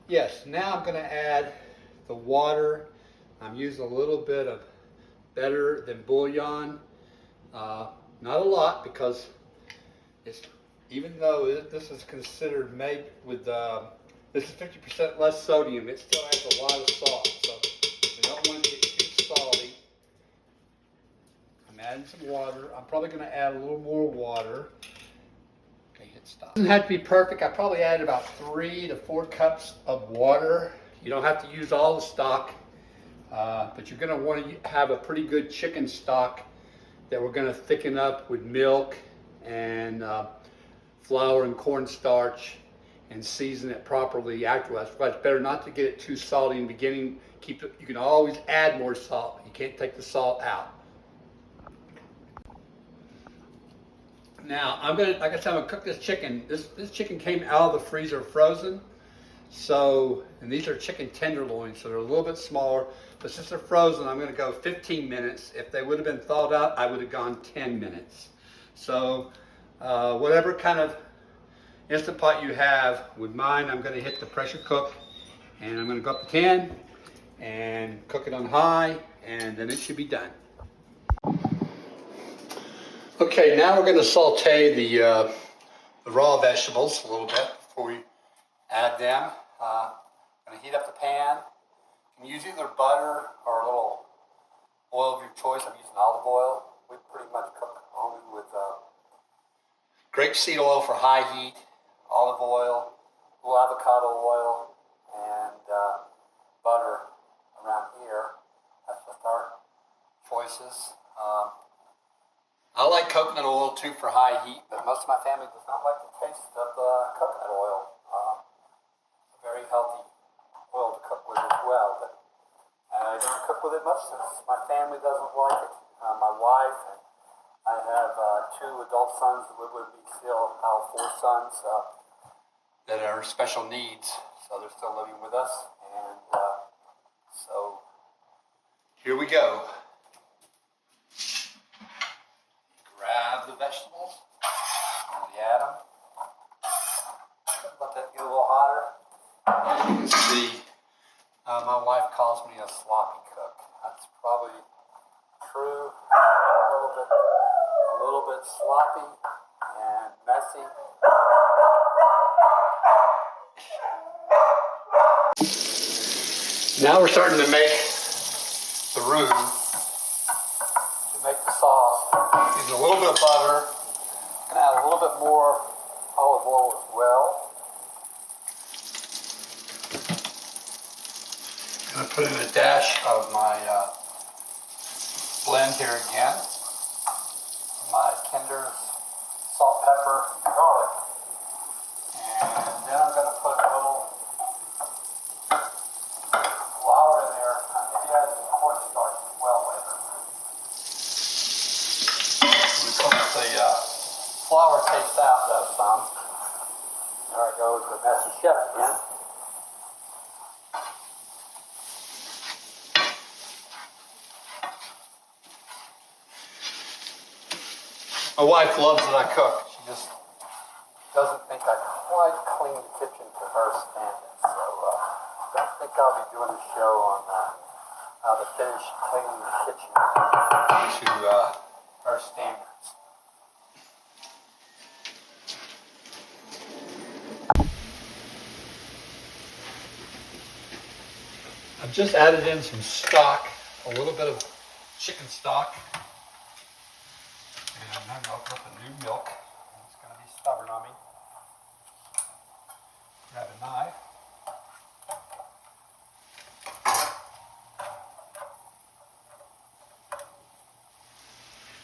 Yes, now I'm going to add the water. I'm using a little bit of Better Than Bouillon. Not a lot because it's, even though this is considered made with, this is 50% less sodium, it still has a lot of salt. So we don't want to get too salty. I'm adding some water. I'm probably going to add a little more water. Okay, hit stop. It doesn't have to be perfect. I probably added about 3 to 4 cups of water. You don't have to use all the stock, but you're going to want to have a pretty good chicken stock that we're going to thicken up with milk and flour and cornstarch and season it properly afterwards. It's better not to get it too salty in the beginning. You can always add more salt. You can't take the salt out. Now like I said, I'm gonna cook this chicken. This chicken came out of the freezer frozen. So, and these are chicken tenderloins, so they're a little bit smaller. But since they're frozen, I'm gonna go 15 minutes. If they would have been thawed out, I would have gone 10 minutes. So, whatever kind of Instant Pot you have, with mine, I'm gonna hit the pressure cook, and I'm gonna go up to 10 and cook it on high, and then it should be done. Okay, now we're going to saute the raw vegetables a little bit before we add them. I'm going to heat up the pan. You can use either butter or a little oil of your choice. I'm using olive oil. We pretty much cook only with grapeseed oil for high heat, olive oil, a little avocado oil, and butter around here. That's just our choices. I like coconut oil too for high heat, but most of my family does not like the taste of coconut oil. It's a very healthy oil to cook with as well, but I don't cook with it much since my family doesn't like it. My wife and I have 2 adult sons that live with me still, now 4 sons that are special needs, so they're still living with us, and so here we go. Grab the vegetables, we add them, let that get a little hotter. As you can see, my wife calls me a sloppy cook. That's probably true. A little bit sloppy and messy. Now we're starting to make the roux to make the sauce. Using a little bit of butter. I'm going to add a little bit more olive oil as well. I'm going to put in a dash of my blend here again. My tender salt, pepper, garlic. And then I'm going to put a little flour in there. Maybe add some cornstarch as well later. The flour takes out though some. There goes the messy chef again. My wife loves that I cook. She just doesn't think I quite clean the kitchen to her standards. So I don't think I'll be doing a show on how to finish cleaning the kitchen to her standards. I've just added in some stock, a little bit of chicken stock. And I'm going to open up a new milk. It's going to be stubborn on me. Grab a knife.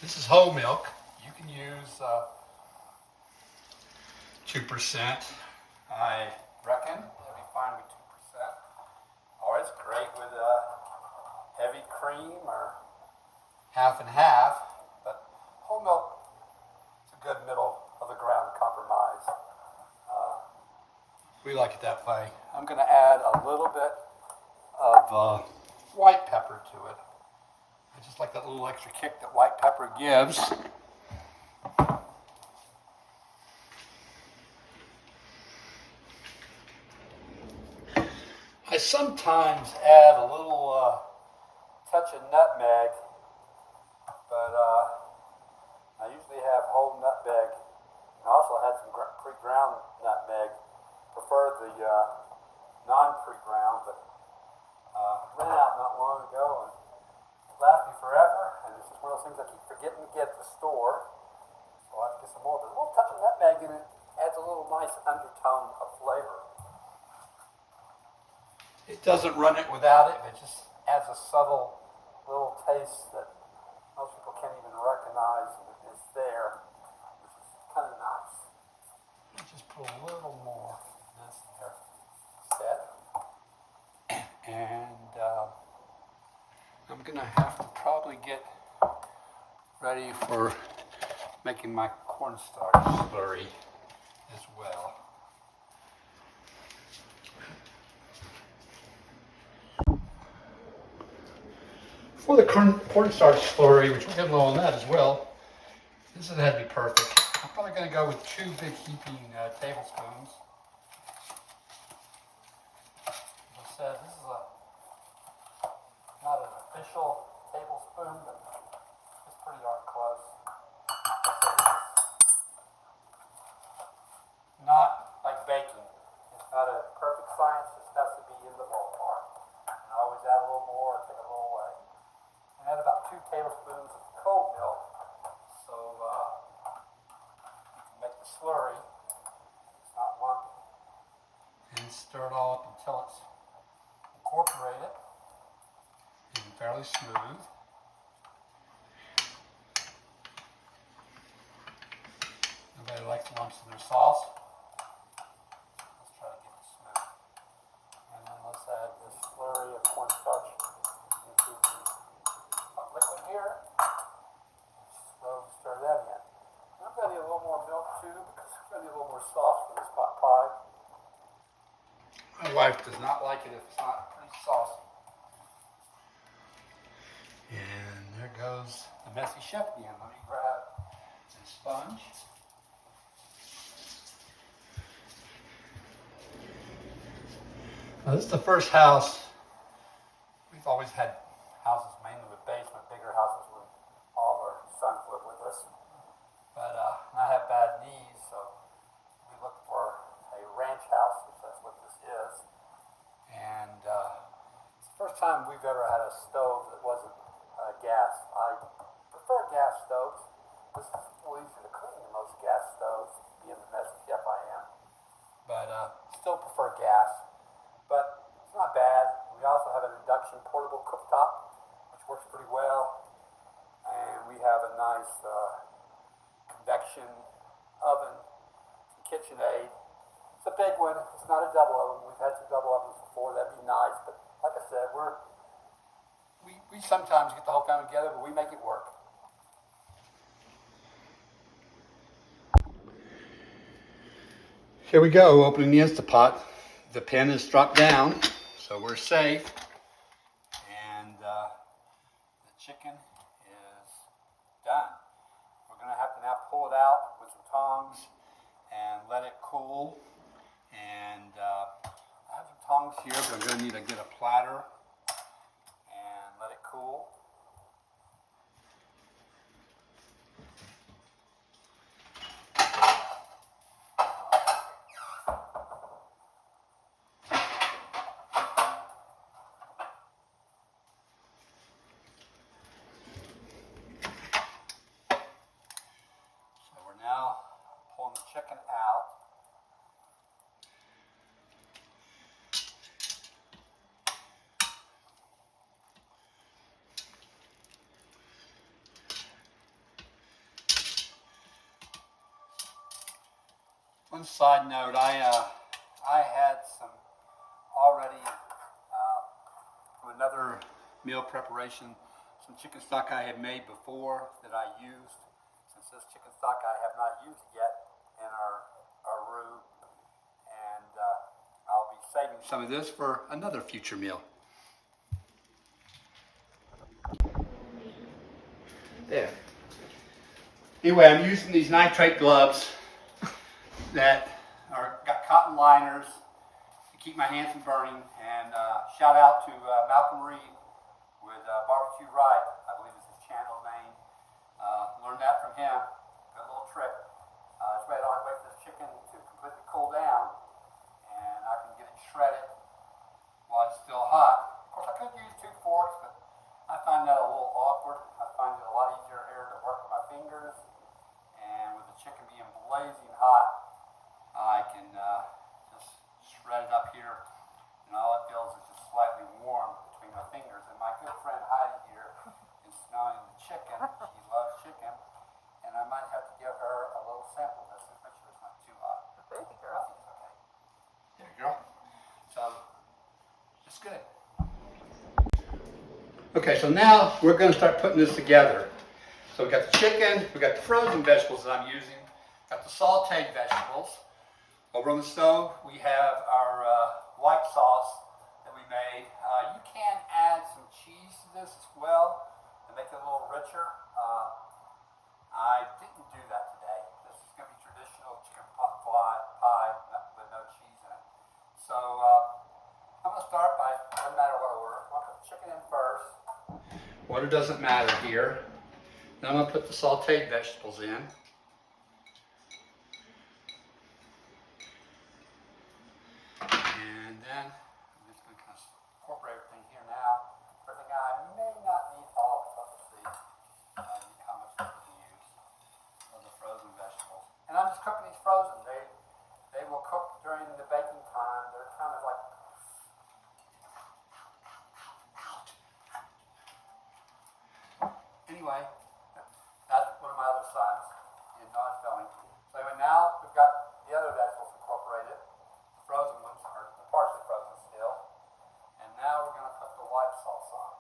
This is whole milk. You can use 2%. I reckon it'll be fine with 2%. Or it's great with heavy cream or half and half. But whole milk is a good middle of the ground compromise. We like it that way. I'm going to add a little bit of white pepper to it. I just like that little extra kick that white pepper gives. sometimes add a little touch of nutmeg, but I usually have whole nutmeg. I also had some pre-ground nutmeg. Prefer the non-pre-ground, but ran out not long ago and it lasted me forever. And it's just one of those things I keep forgetting to get at the store. So I'll have to get some more. But a little touch of nutmeg in it adds a little nice undertone of flavor. It doesn't run it without it, but it just adds a subtle little taste that most people can't even recognize is there, which is kind of nice. Let's just put a little more of this there instead. And I'm going to have to probably get ready for making my cornstarch slurry as well. For the cornstarch slurry, which we're getting low on that as well, this is had to be perfect. I'm probably going to go with 2 big heaping tablespoons. As I said, this is not an official tablespoon, but it's pretty darn close. Not like baking. It's not a perfect science. It has to be in the ballpark. And I always add a little more or take a little away. And add about 2 tablespoons of cold milk, so you can make the slurry. It's not lumpy. And stir it all up until it's incorporated and fairly smooth. Nobody likes lumps in their sauce. Let's try to get it smooth. And then let's add this slurry of cornstarch into the liquid here. Slowly stir that in. And I'm going to need a little more milk too, because I'm going to need a little more sauce for this pot pie. My wife does not like it if it's not pretty saucy. And there goes the messy chef again. Let me grab a sponge. Now, this is the first house. We've always had houses mainly with basement, bigger houses when all of our sons live with us. But I have bad knees, so we looked for a ranch house, which that's what this is. And it's the first time we've ever had a stove that wasn't gas. I prefer gas stoves. This is more easier to clean than most gas stoves, being the messy chef I am. But still prefer gas. But it's not bad. We also have an induction portable cooktop, which works pretty well. And we have a nice convection oven, some KitchenAid. It's a big one. It's not a double oven. We've had some double ovens before. That'd be nice. But like I said, we sometimes get the whole family together, but we make it work. Here we go, opening the Instapot. The pin is dropped down, so we're safe. And the chicken is done. We're going to have to now pull it out with some tongs and let it cool. And I have some tongs here, but I'm going to need to get a platter and let it cool. Now, pulling the chicken out. One side note, I had some already from another meal preparation, some chicken stock I had made before that I used. This chicken stock I have not used yet in our roux, and I'll be saving some of this for another future meal. There. Anyway, I'm using these nitrate gloves that got cotton liners to keep my hands from burning. And shout out to Malcolm Reed with Barbecue Right, I believe is his channel name. Learned that from him. Good little trick. This way I don't have to wait for this chicken to completely cool down, and I can get it shredded while it's still hot. Of course, I could use 2 forks, but I find that a little awkward. I find it a lot easier here to work with my fingers, and with the chicken being blazing hot, I can just shred it up here, and all it feels is just slightly warm between my fingers. And my good friend Heidi here is smelling the chicken. She loves chicken, and I might have to give her a little sample of this to make sure it's not too hot. Baby girl. I think it's okay. There you go. So, it's good. Okay, so now we're going to start putting this together. So we got the chicken, we got the frozen vegetables that I'm using, got the sauteed vegetables. Over on the stove, we have our white sauce that we made. You can add some cheese to this as well to make it a little richer. I didn't do that today. This is going to be traditional chicken pot pie with no cheese in it. So I'm going to start by, doesn't matter what order, I'm going to put the chicken in first. Order doesn't matter here. Then I'm going to put the sauteed vegetables in. And then I'm just going to kind of incorporate everything here now. Everything I may not need all, but let's see how much I can use of the frozen vegetables. And I'm just cooking these frozen. They will cook during the baking time. They're kind of like anyway, that's one of my other sons. He didn't know I was filming. So anyway, now we've got the other vegetables incorporated, the frozen ones, or the partially frozen still. And now we're going to put the white sauce on.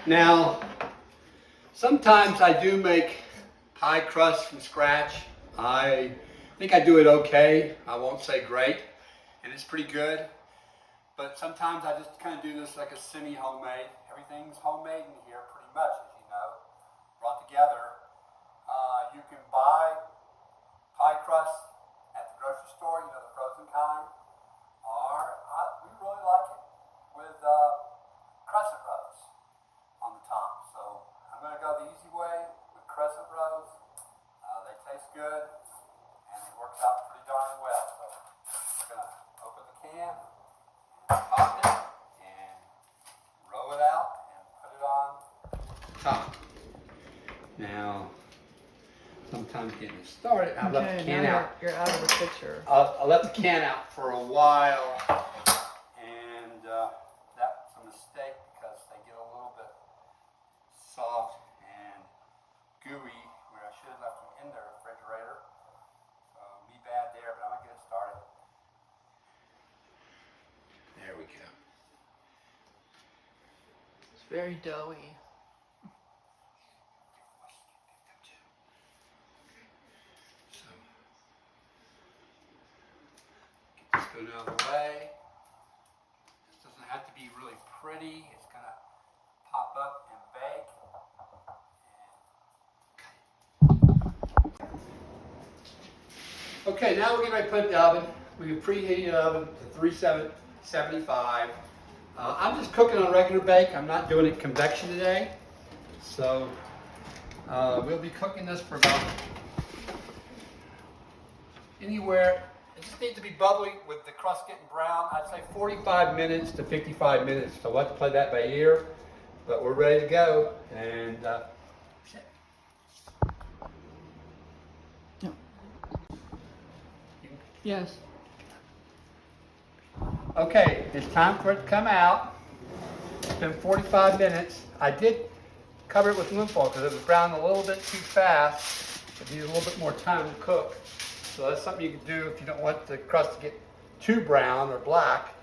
Now, sometimes I do make pie crust from scratch. I think I do it okay. I won't say great, and it's pretty good. But sometimes I just kind of do this like a semi-homemade. Everything's homemade in here pretty much, as you know, brought together. You can buy pie crust at the grocery store, you know, the frozen kind, or we really like it with crescent rolls on the top. So I'm going to go the easy way with crescent rolls. They taste good, and it works out pretty darn well. So I'm going to open the can, and pop it, and roll it out, and put it on top. Now, sometimes getting started, I'll let the can out. You're out of the picture. I'll let the can out for a while, and that's a mistake because they get a little bit soft and gooey where I should have left them in the refrigerator. So me bad there, but I'm gonna get it started. There we go. It's very doughy. So get this spoon out of the way. This doesn't have to be really pretty. It's gonna pop up and bake. Okay, now we're getting ready to put it in the oven. We can preheat the oven to 375. I'm just cooking on regular bake. I'm not doing it convection today. So we'll be cooking this for about anywhere. It just needs to be bubbly with the crust getting brown. I'd say 45 minutes to 55 minutes. So we'll have to play that by ear. But we're ready to go. And Yes. okay, it's time for it to come out. It's been 45 minutes. I did cover it with aluminum foil because it was brown a little bit too fast. It needs a little bit more time to cook. So that's something you can do if you don't want the crust to get too brown or black,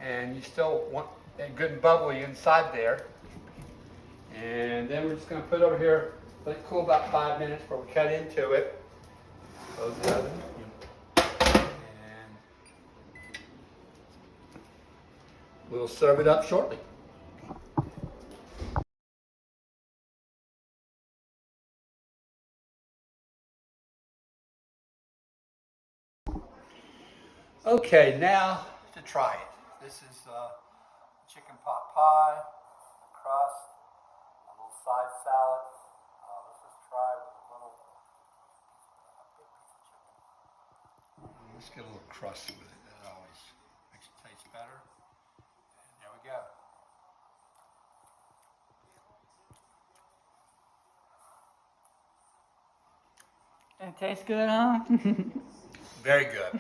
and you still want it good and bubbly inside there. And then we're just going to put it over here, let it cool about 5 minutes before we cut into it. Close the oven. And we'll serve it up shortly. Okay, now to try it. This is chicken pot pie, the crust, a little side salad. Let's just try with a little big piece of chicken. Let's get a little crust with it. That always makes it taste better. And there we go. It tastes good, huh? Very good.